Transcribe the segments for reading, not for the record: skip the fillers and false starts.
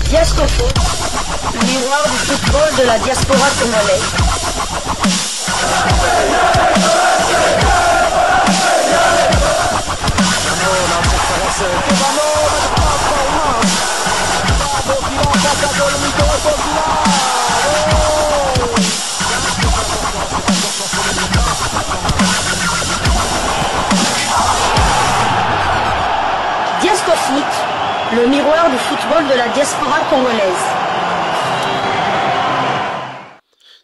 Diascofoot, miroir du football de la diaspora congolaise. Diascofoot, le miroir du football de la diaspora congolaise.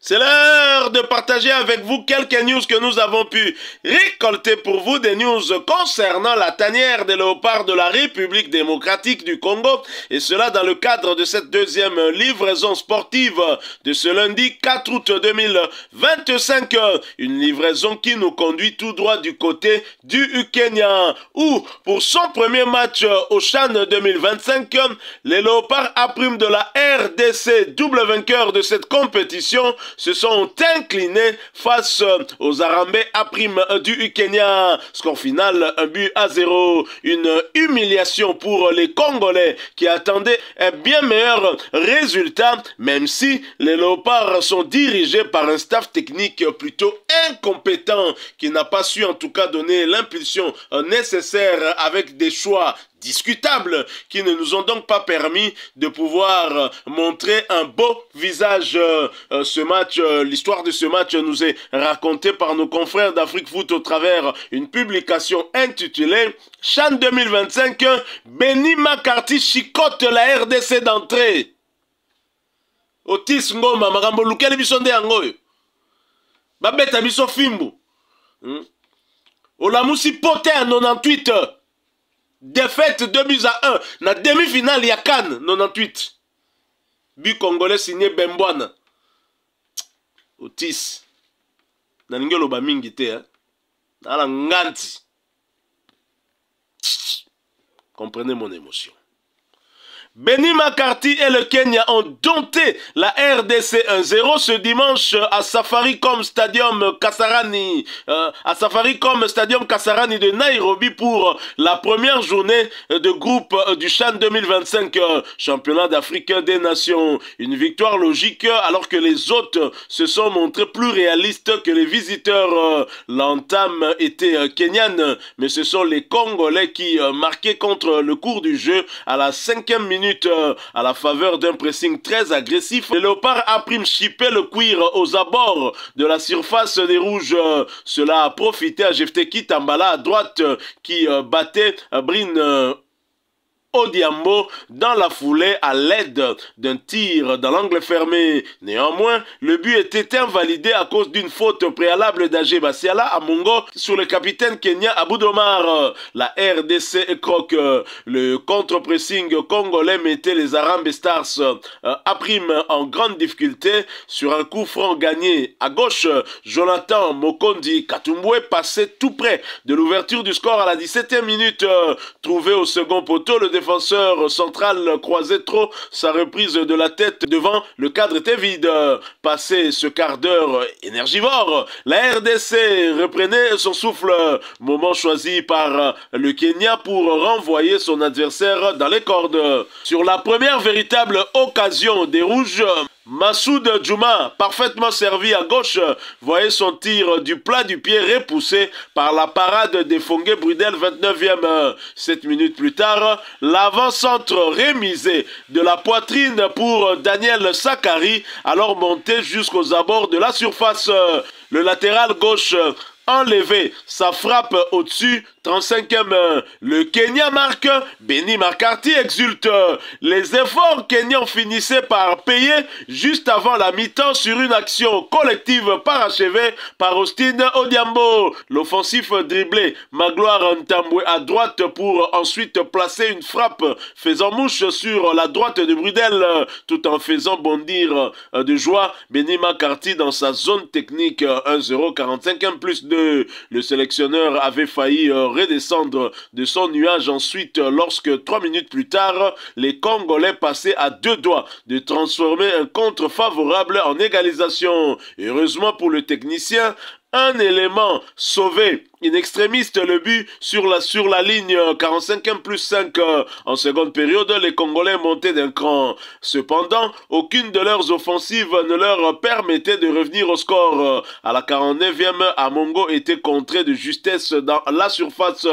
C'est l'heure de partager avec vous quelques news que nous avons pu récolter pour vous, des news concernant la tanière des léopards de la République démocratique du Congo, et cela dans le cadre de cette deuxième livraison sportive de ce lundi 4 août 2025, une livraison qui nous conduit tout droit du côté du Kenya, où pour son premier match au CHAN 2025, les léopards A' de la RDC, double vainqueur de cette compétition, se sont inclinés face aux Harambee A' du Kenya. Score final, 1-0. Une humiliation pour les Congolais qui attendaient un bien meilleur résultat, même si les léopards sont dirigés par un staff technique plutôt incompétent qui n'a pas su en tout cas donner l'impulsion nécessaire avec des choix discutables qui ne nous ont donc pas permis de pouvoir montrer un beau visage. Ce match, l'histoire de ce match nous est racontée par nos confrères d'Afrique Foot au travers une publication intitulée CHAN 2025, Benny McCarthy chicote la RDC d'entrée. Otis Ngoma makambo lukele biso nde yango oyo babeta biso fimbu olamusi pote à 98 défaite 2-1 na demi-finale ya CAN 98. But congolais signé Bembwana. Otis. Na ningelo ba mingi te hein. Na la nganti. Comprenez mon émotion. Benny McCarthy et le Kenya ont dompté la RDC 1-0 ce dimanche à Safaricom Stadium Kasarani, de Nairobi pour la première journée de groupe du CHAN 2025, championnat d'Afrique des Nations. Une victoire logique alors que les hôtes se sont montrés plus réalistes que les visiteurs. L'entame était kenyane, mais ce sont les Congolais qui marquaient contre le cours du jeu à la 5e minute à la faveur d'un pressing très agressif. Les léopards A' chippé le cuir aux abords de la surface des rouges. Cela a profité à Jefteki Tambala à droite qui battait Brin Odiambo dans la foulée à l'aide d'un tir dans l'angle fermé. Néanmoins, le but était invalidé à cause d'une faute préalable d'Agé Basiala à Mongo sur le capitaine Kenya Aboudomar. La RDC croque. Le contre-pressing congolais mettait les Harambee Stars A' en grande difficulté sur un coup franc gagné à gauche. Jonathan Mokondi Katumbwe passait tout près de l'ouverture du score à la 17e minute. Trouvé au second poteau, le défenseur central croisait trop sa reprise de la tête devant, le cadre était vide. Passé ce quart d'heure énergivore, la RDC reprenait son souffle, moment choisi par le Kenya pour renvoyer son adversaire dans les cordes. Sur la première véritable occasion des Rouges, Massoud Djouma, parfaitement servi à gauche, voyait son tir du plat du pied repoussé par la parade des Fongue Brudel, 29e. 7 minutes plus tard, l'avant-centre rémisé de la poitrine pour Daniel Sakari, alors monté jusqu'aux abords de la surface. Le latéral gauche enlevé sa frappe au-dessus, 35e. Le Kenya marque, Benny McCarthy exulte. Les efforts kenyans finissaient par payer juste avant la mi-temps sur une action collective parachevée par Austin Odiambo. L'offensif dribblé Magloire Ntambwe à droite pour ensuite placer une frappe faisant mouche sur la droite de Brudel tout en faisant bondir de joie Benny McCarthy dans sa zone technique. 1-0, 45e plus 2. Le sélectionneur avait failli redescendre de son nuage ensuite lorsque 3 minutes plus tard, les Congolais passaient à 2 doigts de transformer un contre favorable en égalisation. Heureusement pour le technicien, un élément sauvé. In extrémiste, le but sur la ligne 45e plus 5 en seconde période, les Congolais montaient d'un cran. Cependant, aucune de leurs offensives ne leur permettait de revenir au score. À la 49e, Amongo était contré de justesse dans la surface.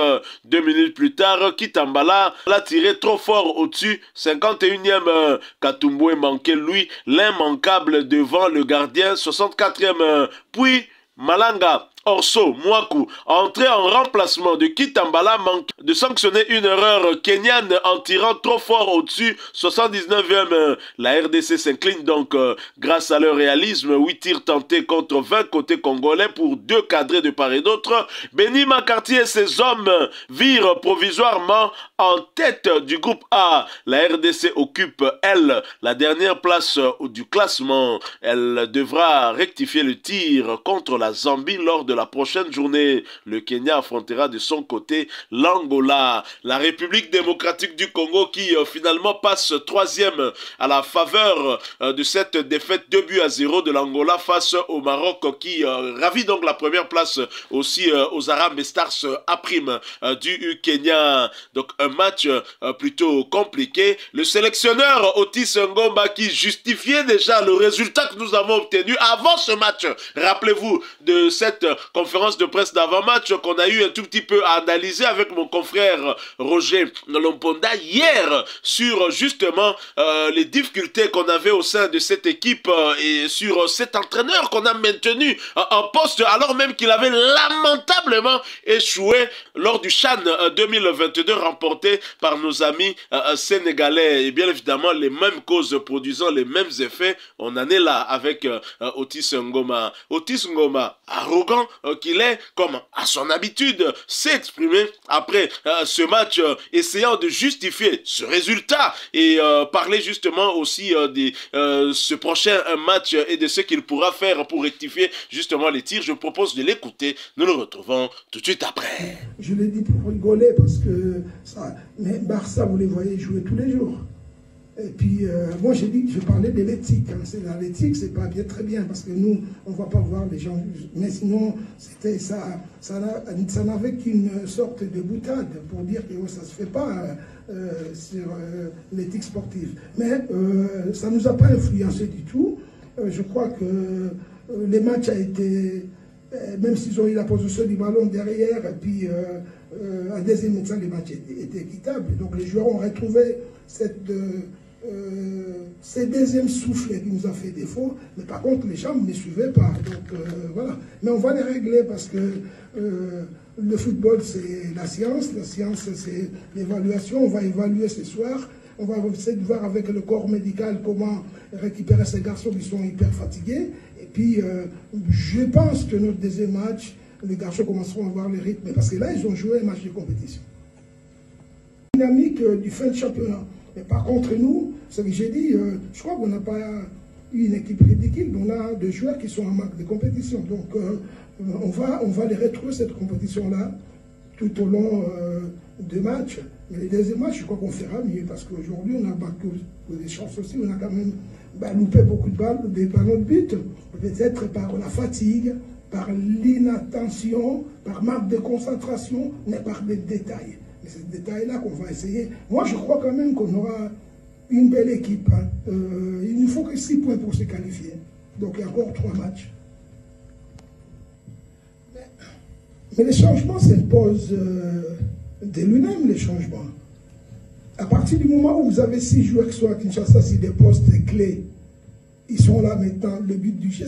2 minutes plus tard, Kitambala l'a tiré trop fort au-dessus. 51e, Katumbwe manquait lui l'immanquable devant le gardien. 64e, puis Malanga, Orso, Mwaku, entré en remplacement de Kitambala, manque de sanctionner une erreur kenyane en tirant trop fort au-dessus. 79e, la RDC s'incline donc grâce à leur réalisme. 8 tirs tentés contre 20 côté congolais pour 2 cadrés de part et d'autre. Benny McCarthy et ses hommes virent provisoirement en tête du groupe A. La RDC occupe, elle, la dernière place du classement. Elle devra rectifier le tir contre la Zambie lors de la prochaine journée. Le Kenya affrontera de son côté l'Angola. La République démocratique du Congo qui finalement passe 3e à la faveur de cette défaite 2-0 de l'Angola face au Maroc qui ravit donc la première place aussi aux Arabes Stars à prime du Kenya. Donc un match plutôt compliqué. Le sélectionneur Otis Ngomba qui justifiait déjà le résultat que nous avons obtenu avant ce match. Rappelez-vous de cette conférence de presse d'avant-match qu'on a eu un tout petit peu à analyser avec mon confrère Roger Lomponda hier sur justement les difficultés qu'on avait au sein de cette équipe et sur cet entraîneur qu'on a maintenu en poste alors même qu'il avait lamentablement échoué lors du CHAN 2022 remporté par nos amis sénégalais. Et bien évidemment, les mêmes causes produisant les mêmes effets, on en est là avec Otis Ngoma. Otis Ngoma, arrogant qu'il est, comme à son habitude, s'est exprimé après ce match, essayant de justifier ce résultat et parler justement aussi de ce prochain match et de ce qu'il pourra faire pour rectifier justement les tirs. Je propose de l'écouter. Nous le retrouvons tout de suite après. Je l'ai dit pour rigoler parce que ça, mais Barça, vous les voyez jouer tous les jours. Et puis, moi, j'ai dit que je parlais de l'éthique. Hein. L'éthique, c'est pas bien, très bien, parce que nous, on ne va pas voir les gens. Mais sinon, c'était ça n'avait qu'une sorte de boutade pour dire que ça ne se fait pas sur l'éthique sportive. Mais ça ne nous a pas influencé du tout. Je crois que les matchs a été, même s'ils ont eu la position du ballon derrière, et puis à deuxième mi-temps, les matchs étaient équitables. Donc les joueurs ont retrouvé ces deuxièmes souffles qui nous a fait défaut, mais par contre les jambes ne suivaient pas. Donc voilà. Mais on va les régler parce que le football c'est la science c'est l'évaluation. On va évaluer ce soir. On va essayer de voir avec le corps médical comment récupérer ces garçons qui sont hyper fatigués. Et puis je pense que notre deuxième match, les garçons commenceront à avoir le rythme parce que là ils ont joué un match de compétition. Dynamique du fin de championnat. Mais par contre, nous, ce que j'ai dit, je crois qu'on n'a pas eu une équipe ridicule, on a des joueurs qui sont en manque de compétition. Donc, on va les retrouver cette compétition-là tout au long des matchs. Mais les deuxièmes matchs, je crois qu'on fera mieux parce qu'aujourd'hui, on a battu des chances aussi, on a quand même loupé beaucoup de balles, des ballons de but, peut-être par la fatigue, par l'inattention, par manque de concentration, mais par des détails. Et c'est ce détail-là qu'on va essayer. Moi, je crois quand même qu'on aura une belle équipe. Hein. Il ne faut que 6 points pour se qualifier. Donc, il y a encore 3 matchs. Mais les changements s'imposent de lui-même, les changements. À partir du moment où vous avez 6 joueurs qui sont à Kinshasa, sur des postes clés, ils sont là maintenant. Le but du jeu,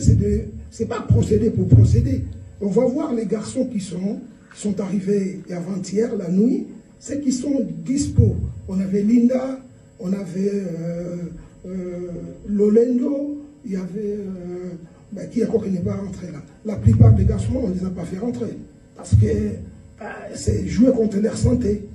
c'est pas procéder pour procéder. On va voir les garçons qui sont arrivés avant-hier, la nuit, ceux qui sont dispo. On avait Linda, on avait Lolendo, il y avait... qui encore qui n'est pas rentré là. La plupart des garçons, on ne les a pas fait rentrer. Parce que c'est jouer contre leur santé.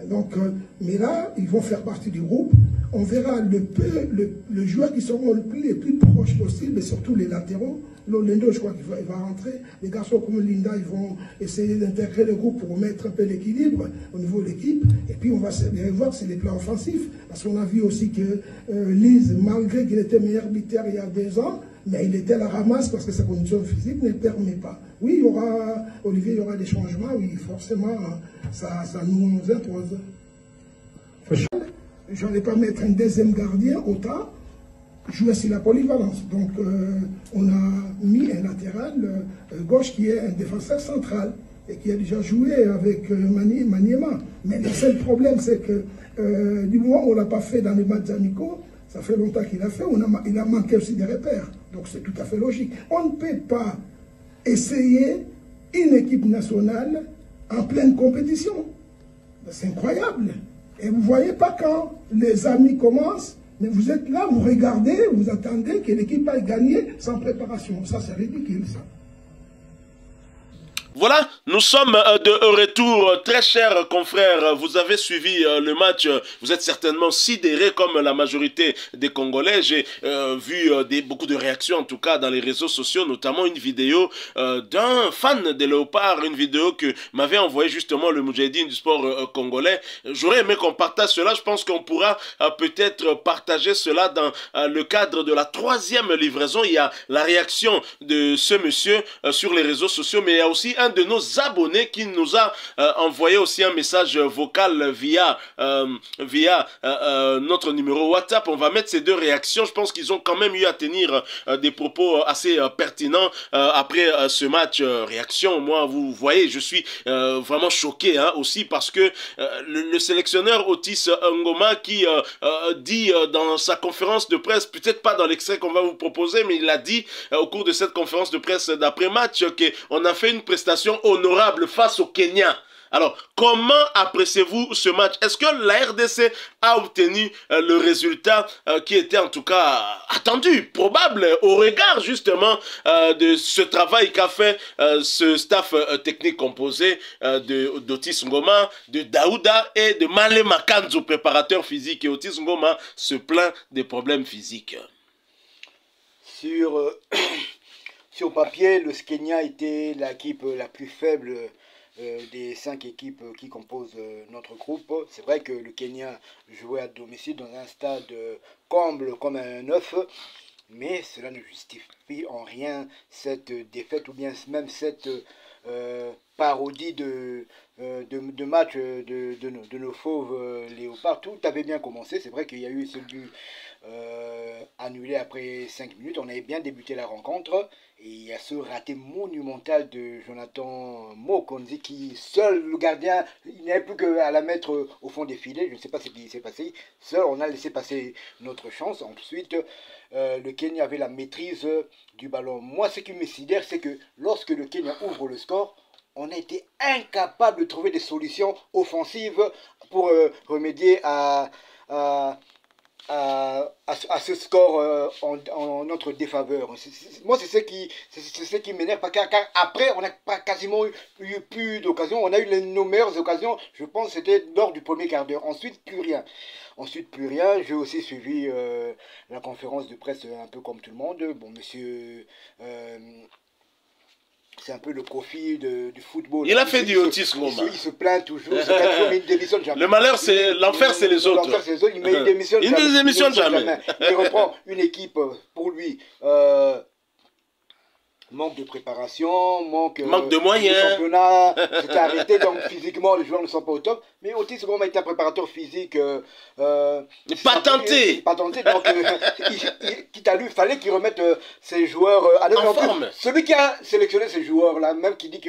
Donc, mais là, ils vont faire partie du groupe. On verra le joueur qui seront les plus proches possible, mais surtout les latéraux. Lolendo, je crois qu'il va rentrer. Les garçons comme Linda, ils vont essayer d'intégrer le groupe pour mettre un peu l'équilibre au niveau de l'équipe. Et puis, on va voir sur les plans offensifs. Parce qu'on a vu aussi que Lise, malgré qu'il était meilleur buteur il y a 2 ans, Mais il était à la ramasse parce que sa condition physique ne permet pas. Oui, Olivier, il y aura des changements, oui, forcément, ça nous impose. Je n'allais pas mettre un deuxième gardien, autant jouer sur la polyvalence. Donc, on a mis un latéral gauche qui est un défenseur central et qui a déjà joué avec Maniema. Mais le seul problème, c'est que du moment où on ne l'a pas fait dans les matchs amicaux, ça fait longtemps qu'il a fait, il a manqué aussi des repères. Donc, c'est tout à fait logique. On ne peut pas essayer une équipe nationale en pleine compétition. C'est incroyable. Et vous ne voyez pas quand les amis commencent, mais vous êtes là, vous regardez, vous attendez que l'équipe aille gagner sans préparation. Ça, c'est ridicule, ça. Voilà, nous sommes de retour, très chers confrères, vous avez suivi le match, vous êtes certainement sidérés comme la majorité des Congolais, j'ai vu beaucoup de réactions en tout cas dans les réseaux sociaux, notamment une vidéo d'un fan des Léopards, une vidéo que m'avait envoyé justement le Moudjahidine du sport congolais. J'aurais aimé qu'on partage cela, je pense qu'on pourra peut-être partager cela dans le cadre de la 3e livraison. Il y a la réaction de ce monsieur sur les réseaux sociaux, mais il y a aussi un de nos abonnés qui nous a envoyé aussi un message vocal via notre numéro WhatsApp. On va mettre ces deux réactions. Je pense qu'ils ont quand même eu à tenir des propos assez pertinents après ce match. Réaction, moi, vous voyez, je suis vraiment choqué aussi parce que le sélectionneur Otis Ngoma qui dit dans sa conférence de presse, peut-être pas dans l'extrait qu'on va vous proposer, mais il a dit au cours de cette conférence de presse d'après-match qu'on a fait une prestation honorable face au Kenya. Alors, comment appréciez-vous ce match? Est-ce que la RDC a obtenu le résultat qui était en tout cas attendu, probable, au regard justement de ce travail qu'a fait ce staff technique composé d'Otis Ngoma, de Daouda et de Malema Kanzo, préparateur physique. Et Otis Ngoma se plaint des problèmes physiques. Sur papier, le Kenya était l'équipe la plus faible des 5 équipes qui composent notre groupe. C'est vrai que le Kenya jouait à domicile dans un stade comble comme un œuf, mais cela ne justifie en rien cette défaite ou bien même cette parodie de match de nos fauves léopards. Tout avait bien commencé. C'est vrai qu'il y a eu ce but annulé après 5 minutes. On avait bien débuté la rencontre. Et il y a ce raté monumental de Jonathan Mokonzi qui, seul le gardien, il n'avait plus qu'à la mettre au fond des filets. Je ne sais pas ce qui s'est passé. Seul, on a laissé passer notre chance. Ensuite, le Kenya avait la maîtrise du ballon. Moi, ce qui me sidère, c'est que lorsque le Kenya ouvre le score, on a été incapable de trouver des solutions offensives pour remédier à ce score en notre défaveur. Moi, c'est ce qui m'énerve, car après, on n'a quasiment eu plus d'occasions. On a eu nos meilleures occasions, je pense, c'était lors du premier quart d'heure. Ensuite, plus rien. J'ai aussi suivi la conférence de presse un peu comme tout le monde. Bon, monsieur... c'est un peu le profit du football. Il a fait du autisme. Il se plaint toujours. Il démissionne jamais. Le malheur, c'est l'enfer, c'est les autres. L'enfer, c'est les autres. Mais il démissionne jamais. Il reprend une équipe, pour lui, manque de préparation, manque de moyens. Le championnat s'était arrêté, donc physiquement, les joueurs ne sont pas au top. Mais Otis Ngoma était un préparateur physique patenté. Donc, quitte à lui, il fallait qu'il remette ses joueurs à en forme. Celui qui a sélectionné ces joueurs-là, même qui dit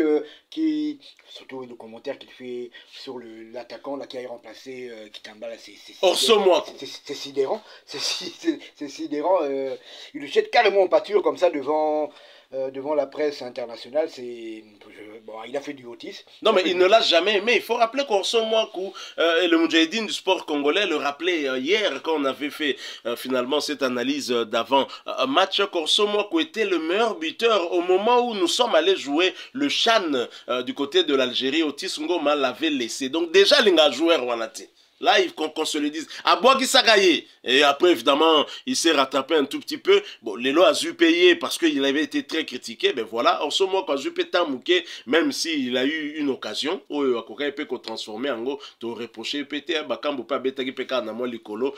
surtout le commentaire qu'il fait sur l'attaquant qui a remplacé Kitambala, c'est sidérant. C'est sidérant. Il le jette carrément en pâture comme ça devant la presse internationale. Bon, il a fait du autisme. Non, mais il ne l'a jamais aimé. Il faut rappeler qu'Orso Mouakou et le Moudjahidine du sport congolais le rappelaient hier quand on avait fait finalement cette analyse d'avant match. Orso Mouakou était le meilleur buteur au moment où nous sommes allés jouer le CHAN du côté de l'Algérie. Otis Ngoma l'avait laissé. Donc déjà, il a joué Rwanati. Là, qu'on se le dise. À Boaki Sagaye. Et après, évidemment, il s'est rattrapé un tout petit peu. Bon, Lelo a dû payer parce qu'il avait été très critiqué. Ben voilà. En ce moment, quand je peux t'amouquer, même s'il a eu une occasion, où il peut transformer en gros, te reprocher, peut-être, Bakambo pas betaki peka na moi likolo.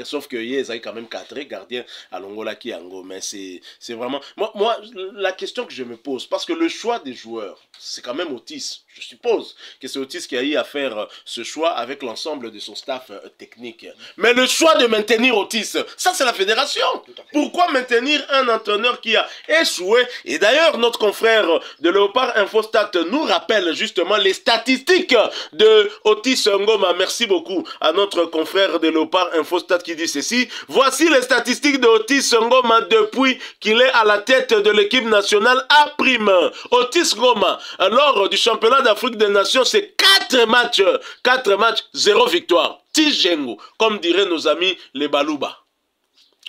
Sauf que il a quand même 4 gardiens à l'Angola qui en gros. Mais c'est vraiment. Moi, la question que je me pose, parce que le choix des joueurs, c'est quand même Otis. Je suppose que c'est Otis qui a eu à faire ce choix avec l'ensemble de son staff technique. Mais le choix de maintenir Otis, ça c'est la fédération. Pourquoi maintenir un entraîneur qui a échoué? Et d'ailleurs, notre confrère de Léopard Infostat nous rappelle justement les statistiques de Otis Ngoma. Merci beaucoup à notre confrère de Léopard Infostat qui dit ceci. Voici les statistiques de Otis Ngoma depuis qu'il est à la tête de l'équipe nationale A'. Otis Ngoma, lors du championnat d'Afrique des Nations, c'est 4 matchs, 0 victoire. Tijengu, comme diraient nos amis les Balouba.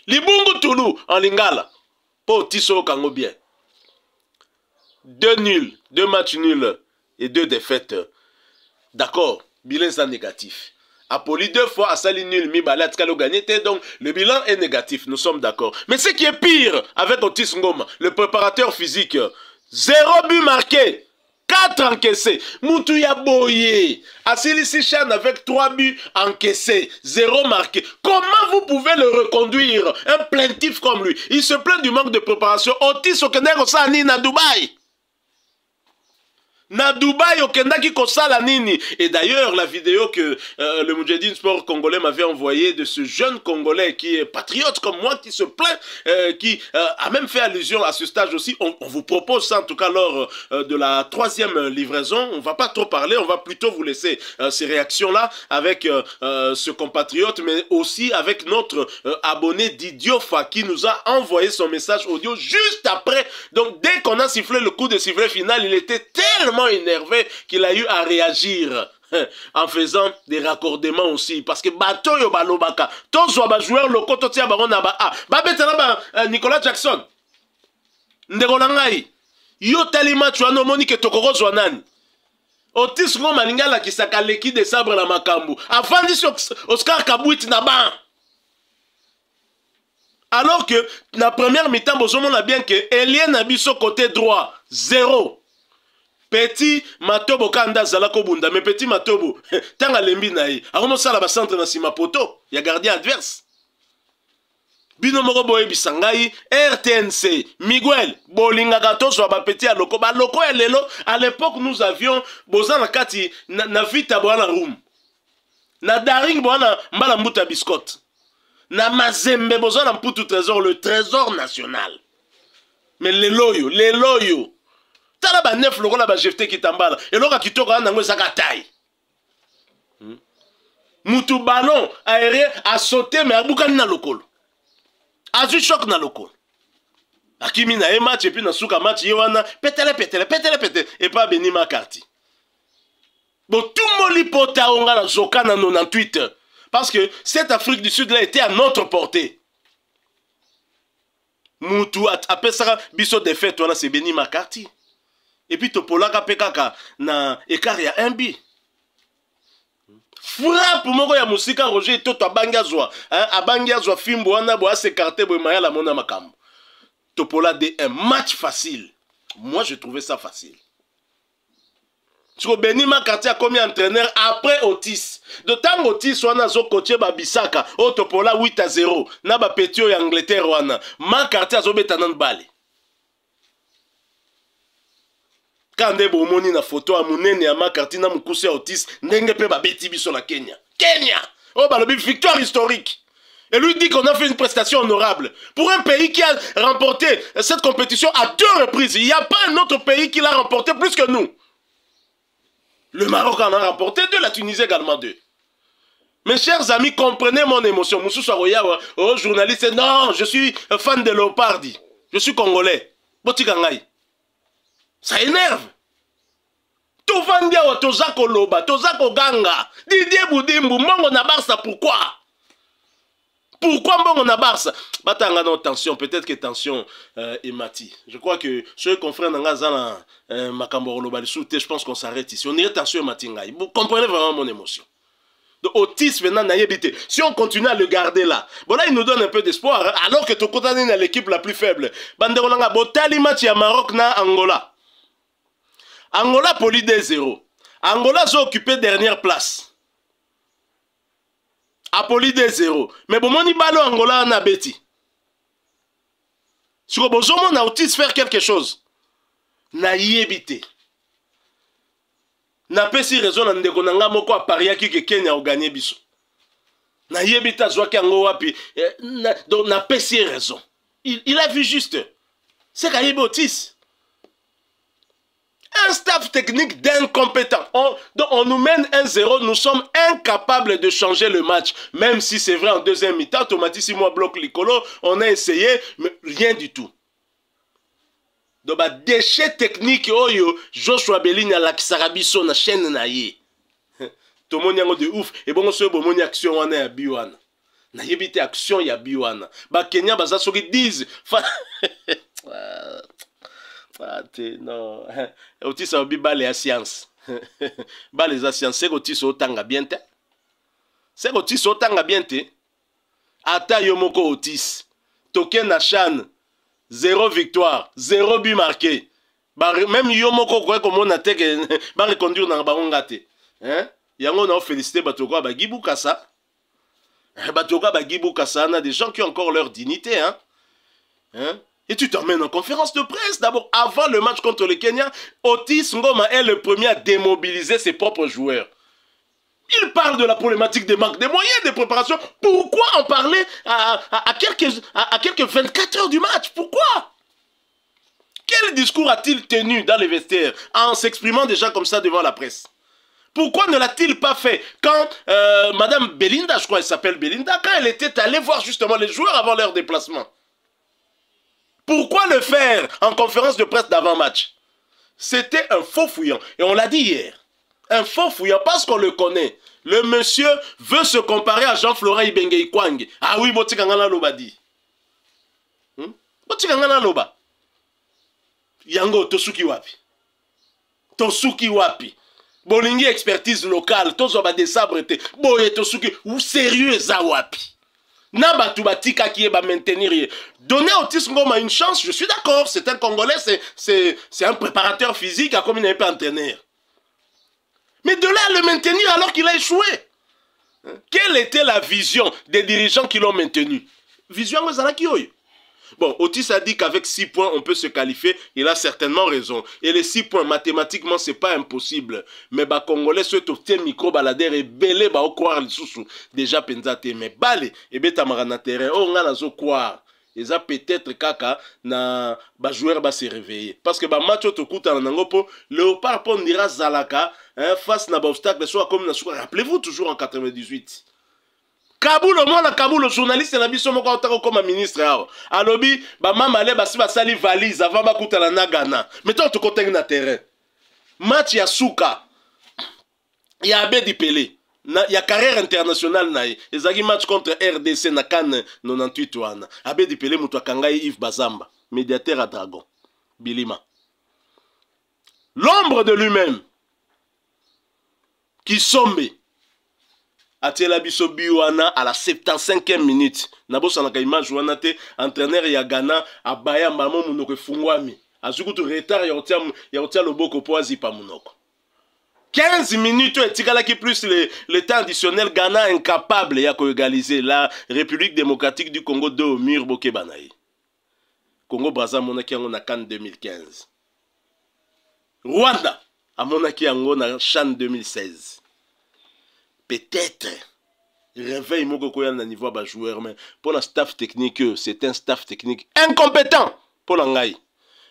Libungu Toulou en Lingala. Pour Tiso Kango bien. 2 nuls, 2 matchs nuls et 2 défaites. D'accord, bilan ça négatif. Apoli 2 fois à Sali nul, mi balat kalo gagné, donc le bilan est négatif, nous sommes d'accord. Mais ce qui est pire avec Otis Ngoma, le préparateur physique, 0 but marqué. 4 encaissés. Moutouya Boye. Assili Sichan avec 3 buts encaissés. 0 marqué. Comment vous pouvez le reconduire? Un plaintif comme lui. Il se plaint du manque de préparation. Otis Okeneko Sani na Dubaï. Na Dubaï, Okendaki Kosala Nini. Et d'ailleurs, la vidéo que le Moudjahidine Sport congolais m'avait envoyée de ce jeune Congolais qui est patriote comme moi, qui se plaint, qui a même fait allusion à ce stage aussi. On vous propose ça, en tout cas, lors de la 3e livraison. On ne va pas trop parler, on va plutôt vous laisser ces réactions-là avec ce compatriote, mais aussi avec notre abonné Didiofa qui nous a envoyé son message audio juste après. Donc, dès qu'on a sifflé le coup de sifflet final, il était tellement énervé qu'il a eu à réagir en faisant des raccordements aussi parce que bato yo balobaka tozwa ba joueur loko totia bango na ba a ba betela ba Nicolas Jackson ndeko na ngai yo tali match wana omoni ke tokokozwa nani Otis Ngoma lingala kisaka leki de sabre na makambu avandi sur Oscar Kabwit na ba. Alors que la première mi-temps on a bien que Elien Abisso côté droit 0. Petit Matobo kanda zalako bunda mais petit Matobo tanga lembi naï akomo sala ba centre na sima poto ya gardien adverse bino moko boye bisangai RTNC Miguel bolinga gato ba petit a loko ba loko ya lelo. À l'époque nous avions bozana kati na vita boana room na daring boana mbala mbuta biscotte na mazembe bozana mputu trésor, le trésor national. Mais les loyaux tala ba neuf lokola ba jefte kitambala eloka kitoko na ngo saka taille. Mutu ballon aérien a sauté mais abukani na lokolo. Azu choc na lokolo. Akimi na match et puis na suka match yewana petele et pas Beni Makarti. Bon tout moli pota onga na zoka na 98 parce que cette Afrique du Sud là était à notre portée. Mutu après ça biso défaite wana c'est Beni Makarti. Et puis Topolaka Pekaka na écart ya 1 but. Frappe moko ya musika Roger Toto abangazwa, abangazwa fimbo wana bo s'écarter bo maya la mona makambo. Topola de un match facile. Moi je trouvais ça facile. Sur Beni Makarti a commis entraîneur après Otis. De temps Otis wana zo coaché ba Bisaka, o Topola 8-0 na ba Petio ya Angleterre wana. Makarti a zo betanan bale. Kande bomoni na photo a munene ya Makarti na mukuse Otis ndenge pe ba beti biso na Kenya. Oh balobi victoire historique. Et lui dit qu'on a fait une prestation honorable. Pour un pays qui a remporté cette compétition à 2 reprises, il n'y a pas un autre pays qui l'a remporté plus que nous. Le Maroc en a remporté 2, la Tunisie également 2. Mes chers amis, comprenez mon émotion. Moussou Saroya, oh journaliste, non, je suis fan de Léopardi. Je suis congolais. Botikangai. Ça énerve. Tovandia wa tozako loba, tozako ganga. Didier Boudimbu, mbongo na Barça, pourquoi? Pourquoi mbongo na Barça? Batanga non tension, peut-être que tension est mati. Je crois que ceux confrères n'anga zana makambo loba le soute, je pense qu'on s'arrête ici. On irait tension matinga. Vous comprenez vraiment mon émotion. Donc, Otis, maintenant, n'a évité. Si on continue à le garder là, bon là, il nous donne un peu d'espoir, hein, alors que Tokotane est l'équipe la plus faible. Banderolanga, Botali match à Maroc na Angola. Angola poli 2-0. Angola a occupé dernière place. A poli 2-0. Mais bon, mon balo Angola en a bêti. Si vous avez Otis faire quelque chose, n'a évité. Na pesi raison na ndeko nanga moko a paria ki ke Kenya o gagné biso. Na yebita zwa kango wapi donc na pesi raison. Il a vu juste. C'est Kayebi Otis. Un staff technique d'incompétent. Donc on nous mène 1-0, nous sommes incapables de changer le match. Même si c'est vrai en deuxième mi-temps, Tomatisi moi bloque l'icolo, on a essayé, mais rien du tout. Donc, déchet technique, oyo, Joshua Belling à la Kisarabiso na chaîne na ye. Tout le monde de ouf. Et bon, on se dit action on a biwana. Na yebite action ya biwana. Ba Kenya baza soki 10. Non. Otis a obi bale ya science. Bale za science, c'est Otis otanga bien te. C'est Otis otanga bien te. Ata yomoko Otis. Token na chan. 0 victoire, 0 but marqué. Même Yomoko quoi comme on a été va reconduire dans Baronga te. Hein? Yango na félicité Batoko ba Gibou Kassa. Batoko ba Gibou Kassa, on a des gens qui ont encore leur dignité hein. Hein? Et tu t'emmènes en conférence de presse d'abord avant le match contre le Kenya, Otis Ngoma est le premier à démobiliser ses propres joueurs. Il parle de la problématique des manques de moyens de préparation. Pourquoi en parler à quelques 24 heures du match? Pourquoi? Quel discours a-t-il tenu dans les vestiaires en s'exprimant déjà comme ça devant la presse? Pourquoi ne l'a-t-il pas fait quand Madame Belinda, je crois qu'elle s'appelle Belinda, quand elle était allée voir justement les joueurs avant leur déplacement? Pourquoi le faire en conférence de presse d'avant-match? C'était un faux fouillant. Et on l'a dit hier. Un faux fouillant parce qu'on le connaît. Le monsieur veut se comparer à Jean-Florent Ibenge Kwang. Ah oui, Botikangana Loba dit. Botikangana Loba. Yango, Tosuki Wapi. Tosuki Wapi. Bolingi expertise locale. Tozoba des sabreté. Boye Tosuki. Ou sérieux Zawapi. Nabatu Batika qui est ba maintenir. Donner à Otis Ngoma une chance, je suis d'accord. C'est un Congolais, c'est un préparateur physique, comme il n'est pas entraîneur. Mais de là à le maintenir alors qu'il a échoué. Quelle était la vision des dirigeants qui l'ont maintenu? Vision de bon, Otis a dit qu'avec 6 points, on peut se qualifier. Il a certainement raison. Et les 6 points, mathématiquement, ce n'est pas impossible. Mais les Congolais, ceux qui ont micro-baladère et belé, bah, au croire les sous déjà pensate. Mais balé, et bien, tamarana terrain, on a la croire. Et ça peut-être kaka na ba joueur ba se réveiller parce que ba match to kuta na ngopo Léopard pondira Zalaka face na ba obstacle soit comme na soit rappelez-vous toujours en 98 Kaboul au moins la Kaboul le journaliste na biso moko otako comme ministre awo alobi ba mama le ba si ba sali valise avant ba kuta na Ghana mais toi to côté na terrain match ya Souka ya Abedi Pelé. Il y a carrière internationale. Ils ont match contre RDC na Cannes 98 wana. Abedi Pelé Moutou Kangai Yves Bazamba, médiateur à Dragon. Bilima. L'ombre de lui-même qui sombe. Atiela biso biwana à la 75e minute. Nabo sanaka image wana te entraîneur ya Ghana abaya mamo munoko fungwami. Azukutu retard ya otia loboko po azipa munoko. 15 minutes et plus le temps additionnel, Ghana incapable de égaliser la République démocratique du Congo de Mur Bokebanaï. Congo Brazza monaki en CAN 2015. Rwanda a monaki en CHAN 2016. Peut-être réveil moko à niveau de joueur mais pour la staff technique c'est un staff technique incompétent pour l'angaï.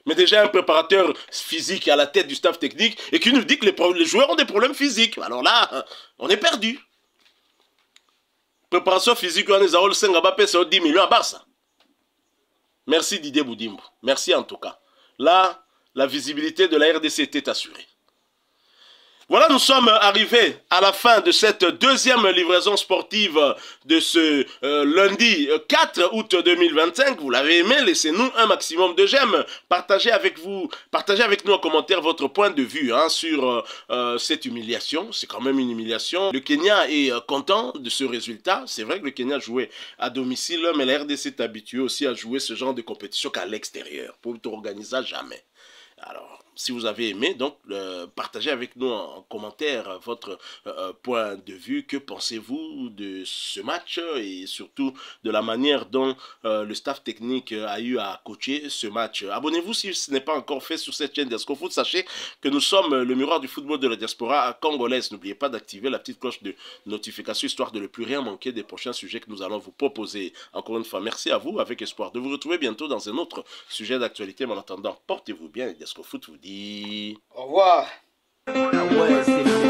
Mais déjà un préparateur physique à la tête du staff technique et qui nous dit que les joueurs ont des problèmes physiques. Alors là, on est perdu. Préparation physique, on est à 10 millions à Barça. Merci Didier Boudimbo. Merci en tout cas. Là, la visibilité de la RDC était assurée. Voilà, nous sommes arrivés à la fin de cette deuxième livraison sportive de ce lundi 4 août 2025. Vous l'avez aimé, laissez-nous un maximum de j'aime. Partagez avec nous en commentaire votre point de vue sur cette humiliation. C'est quand même une humiliation. Le Kenya est content de ce résultat. C'est vrai que le Kenya jouait à domicile, mais la RDC est habituée aussi à jouer ce genre de compétition qu'à l'extérieur. Pour tout organiser, jamais. Alors, si vous avez aimé, donc, partagez avec nous en commentaire votre point de vue. Que pensez-vous de ce match et surtout de la manière dont le staff technique a eu à coacher ce match. Abonnez-vous si ce n'est pas encore fait sur cette chaîne d'ESCOFoot. Sachez que nous sommes le miroir du football de la diaspora congolaise. N'oubliez pas d'activer la petite cloche de notification histoire de ne plus rien manquer des prochains sujets que nous allons vous proposer. Encore une fois, merci à vous, avec espoir de vous retrouver bientôt dans un autre sujet d'actualité. Mais en attendant, portez-vous bien et ESCOFoot vous dit... Au revoir. Ah ouais, c'est